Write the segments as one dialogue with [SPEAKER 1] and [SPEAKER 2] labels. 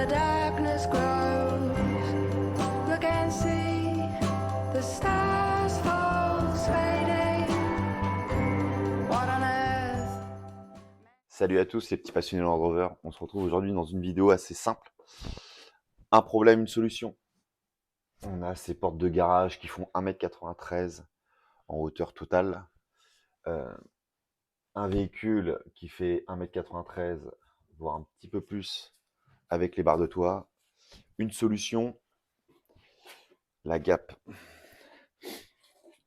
[SPEAKER 1] the darkness grows, look and see the stars fall fading. What on earth?
[SPEAKER 2] Salut à tous les petits passionnés Land Rover, on se retrouve aujourd'hui dans une vidéo assez simple. Un problème, une solution. On a ces portes de garage qui font 1,93 m en hauteur totale. Un véhicule qui fait 1,93 m, voire un petit peu plus avec les barres de toit. Une solution, la Gap.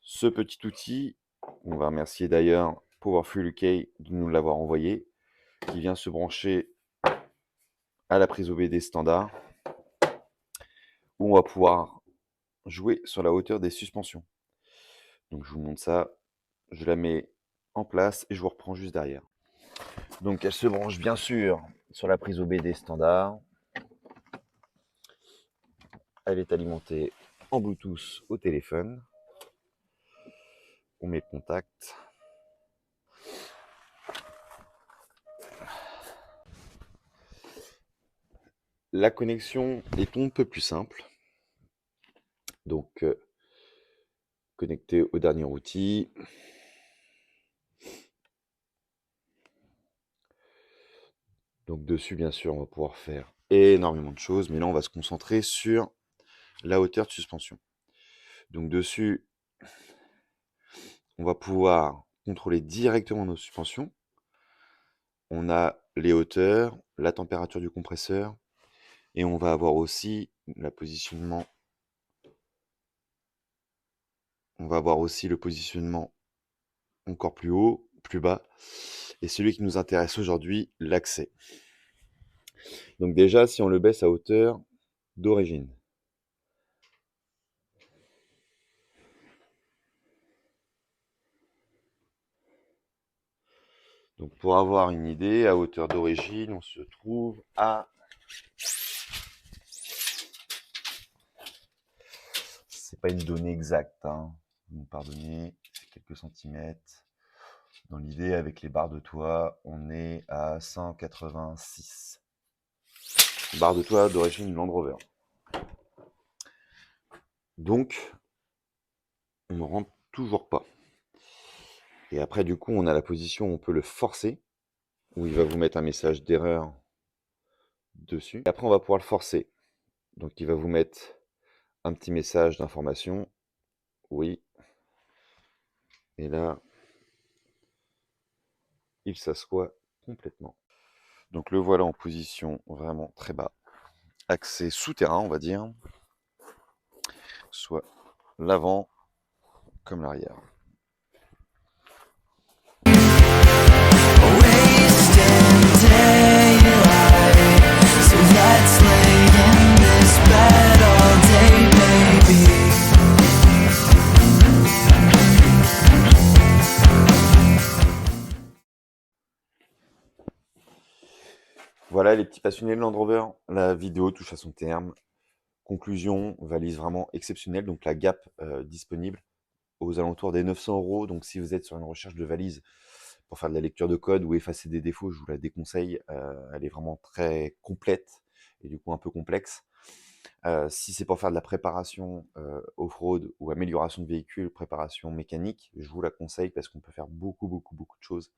[SPEAKER 2] Ce petit outil, on va remercier d'ailleurs Powerful UK de nous l'avoir envoyé, qui vient se brancher à la prise OBD standard, où on va pouvoir jouer sur la hauteur des suspensions. Donc je vous montre ça, je la mets en place et je vous reprends juste derrière. Donc elle se branche bien sûr sur la prise OBD standard. Elle est alimentée en Bluetooth au téléphone. On met le contact. La connexion est un peu plus simple. Donc connecté au dernier outil. Donc dessus, bien sûr, on va pouvoir faire énormément de choses, mais là, on va se concentrer sur la hauteur de suspension. Donc dessus, on va pouvoir contrôler directement nos suspensions. On a les hauteurs, la température du compresseur, et on va avoir aussi le positionnement encore plus haut, plus bas, et celui qui nous intéresse aujourd'hui, l'accès. Donc déjà, si on le baisse à hauteur d'origine, donc pour avoir une idée, à hauteur d'origine, on se trouve à... C'est pas une donnée exacte, hein. Vous me pardonnez, c'est quelques centimètres. Dans l'idée, avec les barres de toit, on est à 186. Barre de toit d'origine Land Rover. Donc, on ne rentre toujours pas. Et après, du coup, on a la position où on peut le forcer, où il va vous mettre un message d'erreur dessus. Et après, on va pouvoir le forcer. Donc, il va vous mettre un petit message d'information. Oui. Et là, il s'assoit complètement. Donc, le voilà en position vraiment très bas. Accès souterrain, on va dire. Soit l'avant comme l'arrière. Voilà les petits passionnés de Land Rover, la vidéo touche à son terme. Conclusion, valise vraiment exceptionnelle, donc la Gap disponible aux alentours des 900 €. Donc si vous êtes sur une recherche de valise pour faire de la lecture de code ou effacer des défauts, je vous la déconseille. Elle est vraiment très complète et du coup un peu complexe. Si c'est pour faire de la préparation off-road ou amélioration de véhicule, préparation mécanique, je vous la conseille parce qu'on peut faire beaucoup de choses.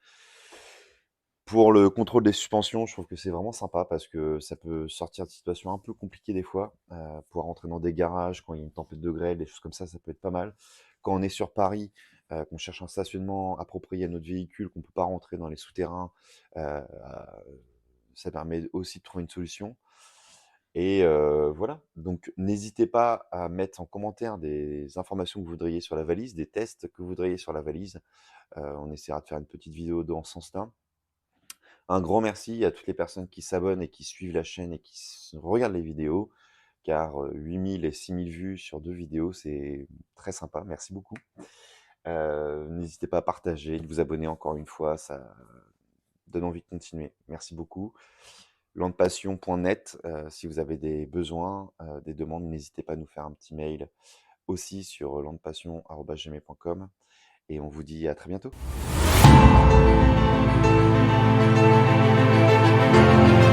[SPEAKER 2] Pour le contrôle des suspensions, je trouve que c'est vraiment sympa parce que ça peut sortir de situations un peu compliquées des fois. Pouvoir rentrer dans des garages quand il y a une tempête de grêle, des choses comme ça peut être pas mal. Quand on est sur Paris, qu'on cherche un stationnement approprié à notre véhicule, qu'on ne peut pas rentrer dans les souterrains, euh, ça permet aussi de trouver une solution. Et voilà, donc n'hésitez pas à mettre en commentaire des informations que vous voudriez sur la valise, des tests que vous voudriez sur la valise. On essaiera de faire une petite vidéo dans ce sens-là. Un grand merci à toutes les personnes qui s'abonnent et qui suivent la chaîne et qui regardent les vidéos, car 8000 et 6000 vues sur 2 vidéos, c'est très sympa, merci beaucoup. N'hésitez pas à partager, de vous abonner encore une fois, ça donne envie de continuer. Merci beaucoup. Landpassion.net, si vous avez des besoins, des demandes, n'hésitez pas à nous faire un petit mail aussi sur landpassion@gmail.com et on vous dit à très bientôt.